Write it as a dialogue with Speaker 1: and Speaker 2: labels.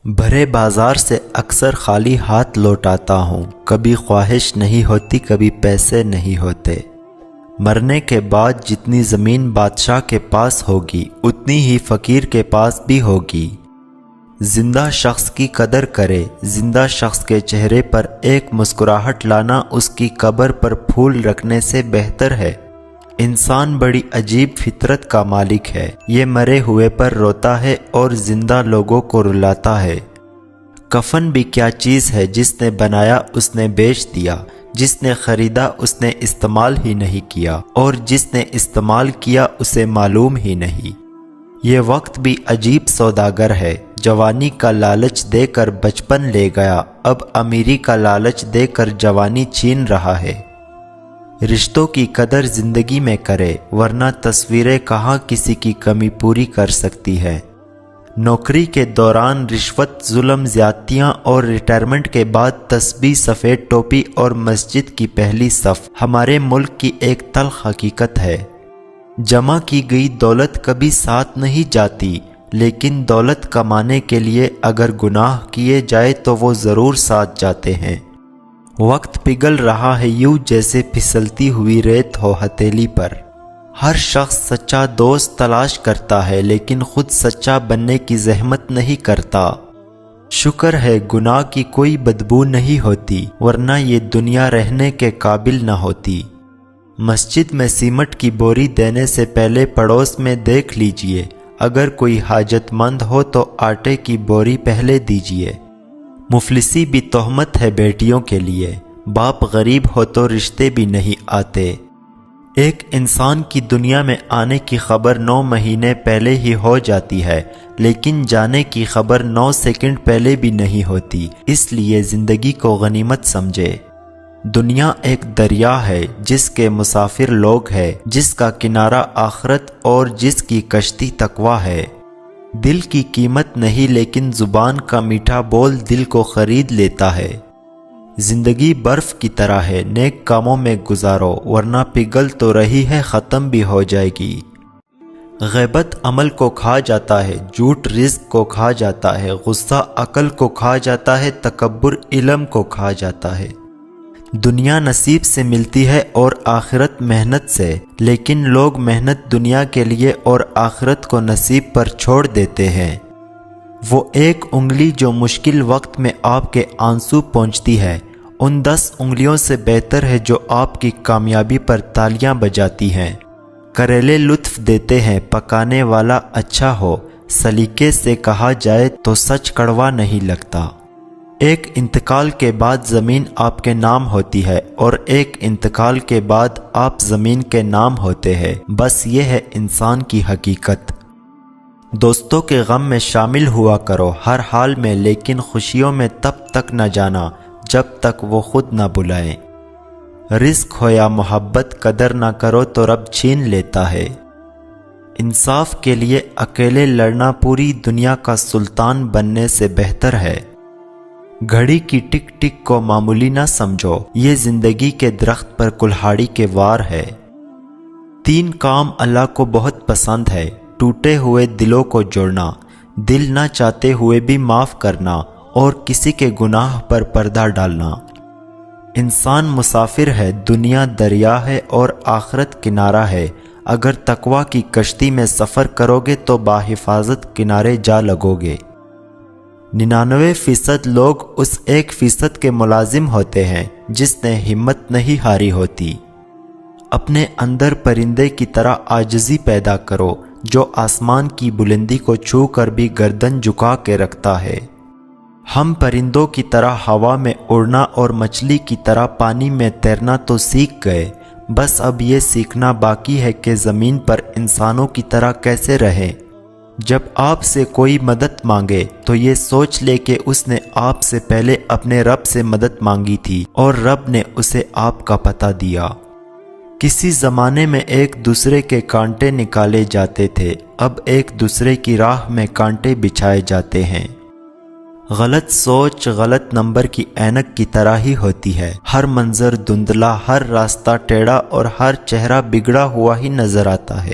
Speaker 1: بھرے بازار سے اکثر خالی ہاتھ لوٹ آتا ہوں، کبھی خواہش نہیں ہوتی، کبھی پیسے نہیں ہوتے۔ مرنے کے بعد جتنی زمین بادشاہ کے پاس ہوگی اتنی ہی فقیر کے پاس بھی ہوگی۔ زندہ شخص کی قدر کرے، زندہ شخص کے چہرے پر ایک مسکراہٹ لانا اس کی قبر پر پھول رکھنے سے بہتر ہے۔ انسان بڑی عجیب فطرت کا مالک ہے، یہ مرے ہوئے پر روتا ہے اور زندہ لوگوں کو رلاتا ہے۔ کفن بھی کیا چیز ہے، جس نے بنایا اس نے بیچ دیا، جس نے خریدا اس نے استعمال ہی نہیں کیا، اور جس نے استعمال کیا اسے معلوم ہی نہیں۔ یہ وقت بھی عجیب سوداگر ہے، جوانی کا لالچ دے کر بچپن لے گیا، اب امیری کا لالچ دے کر جوانی چھین رہا ہے۔ رشتوں کی قدر زندگی میں کرے، ورنہ تصویریں کہاں کسی کی کمی پوری کر سکتی ہے۔ نوکری کے دوران رشوت، ظلم، زیادتیاں اور ریٹائرمنٹ کے بعد تسبیح، سفید ٹوپی اور مسجد کی پہلی صف ہمارے ملک کی ایک تلخ حقیقت ہے۔ جمع کی گئی دولت کبھی ساتھ نہیں جاتی، لیکن دولت کمانے کے لیے اگر گناہ کیے جائے تو وہ ضرور ساتھ جاتے ہیں۔ وقت پگھل رہا ہے یوں جیسے پھسلتی ہوئی ریت ہو ہتھیلی پر۔ ہر شخص سچا دوست تلاش کرتا ہے، لیکن خود سچا بننے کی زحمت نہیں کرتا۔ شکر ہے گناہ کی کوئی بدبو نہیں ہوتی، ورنہ یہ دنیا رہنے کے قابل نہ ہوتی۔ مسجد میں سیمٹ کی بوری دینے سے پہلے پڑوس میں دیکھ لیجئے، اگر کوئی حاجت مند ہو تو آٹے کی بوری پہلے دیجئے۔ مفلسی بھی تہمت ہے بیٹیوں کے لیے، باپ غریب ہو تو رشتے بھی نہیں آتے۔ ایک انسان کی دنیا میں آنے کی خبر 9 مہینے پہلے ہی ہو جاتی ہے، لیکن جانے کی خبر 9 سیکنڈ پہلے بھی نہیں ہوتی، اس لیے زندگی کو غنیمت سمجھے۔ دنیا ایک دریا ہے جس کے مسافر لوگ ہیں، جس کا کنارہ آخرت اور جس کی کشتی تقویٰ ہے۔ دل کی قیمت نہیں، لیکن زبان کا میٹھا بول دل کو خرید لیتا ہے۔ زندگی برف کی طرح ہے، نیک کاموں میں گزارو، ورنہ پگھل تو رہی ہے، ختم بھی ہو جائے گی۔ غیبت عمل کو کھا جاتا ہے، جھوٹ رزق کو کھا جاتا ہے، غصہ عقل کو کھا جاتا ہے، تکبر علم کو کھا جاتا ہے۔ دنیا نصیب سے ملتی ہے اور آخرت محنت سے، لیکن لوگ محنت دنیا کے لیے اور آخرت کو نصیب پر چھوڑ دیتے ہیں۔ وہ ایک انگلی جو مشکل وقت میں آپ کے آنسو پہنچتی ہے، ان 10 انگلیوں سے بہتر ہے جو آپ کی کامیابی پر تالیاں بجاتی ہیں۔ کریلے لطف دیتے ہیں، پکانے والا اچھا ہو، سلیقے سے کہا جائے تو سچ کڑوا نہیں لگتا۔ ایک انتقال کے بعد زمین آپ کے نام ہوتی ہے، اور ایک انتقال کے بعد آپ زمین کے نام ہوتے ہیں، بس یہ ہے انسان کی حقیقت۔ دوستوں کے غم میں شامل ہوا کرو ہر حال میں، لیکن خوشیوں میں تب تک نہ جانا جب تک وہ خود نہ بلائیں۔ رزق ہو یا محبت، قدر نہ کرو تو رب چھین لیتا ہے۔ انصاف کے لیے اکیلے لڑنا پوری دنیا کا سلطان بننے سے بہتر ہے۔ گھڑی کی ٹک ٹک کو معمولی نہ سمجھو، یہ زندگی کے درخت پر کلہاڑی کے وار ہے۔ 3 کام اللہ کو بہت پسند ہے: ٹوٹے ہوئے دلوں کو جوڑنا، دل نہ چاہتے ہوئے بھی معاف کرنا، اور کسی کے گناہ پر پردہ ڈالنا۔ انسان مسافر ہے، دنیا دریا ہے اور آخرت کنارہ ہے۔ اگر تقویٰ کی کشتی میں سفر کرو گے تو باحفاظت کنارے جا لگو گے۔ 99% لوگ اس 1% کے ملازم ہوتے ہیں جس نے ہمت نہیں ہاری ہوتی۔ اپنے اندر پرندے کی طرح عاجزی پیدا کرو، جو آسمان کی بلندی کو چھو کر بھی گردن جھکا کے رکھتا ہے۔ ہم پرندوں کی طرح ہوا میں اڑنا اور مچھلی کی طرح پانی میں تیرنا تو سیکھ گئے، بس اب یہ سیکھنا باقی ہے کہ زمین پر انسانوں کی طرح کیسے رہیں۔ جب آپ سے کوئی مدد مانگے تو یہ سوچ لے کہ اس نے آپ سے پہلے اپنے رب سے مدد مانگی تھی، اور رب نے اسے آپ کا پتہ دیا۔ کسی زمانے میں ایک دوسرے کے کانٹے نکالے جاتے تھے، اب ایک دوسرے کی راہ میں کانٹے بچھائے جاتے ہیں۔ غلط سوچ غلط نمبر کی اینک کی طرح ہی ہوتی ہے، ہر منظر دھندلا، ہر راستہ ٹیڑھا اور ہر چہرہ بگڑا ہوا ہی نظر آتا ہے۔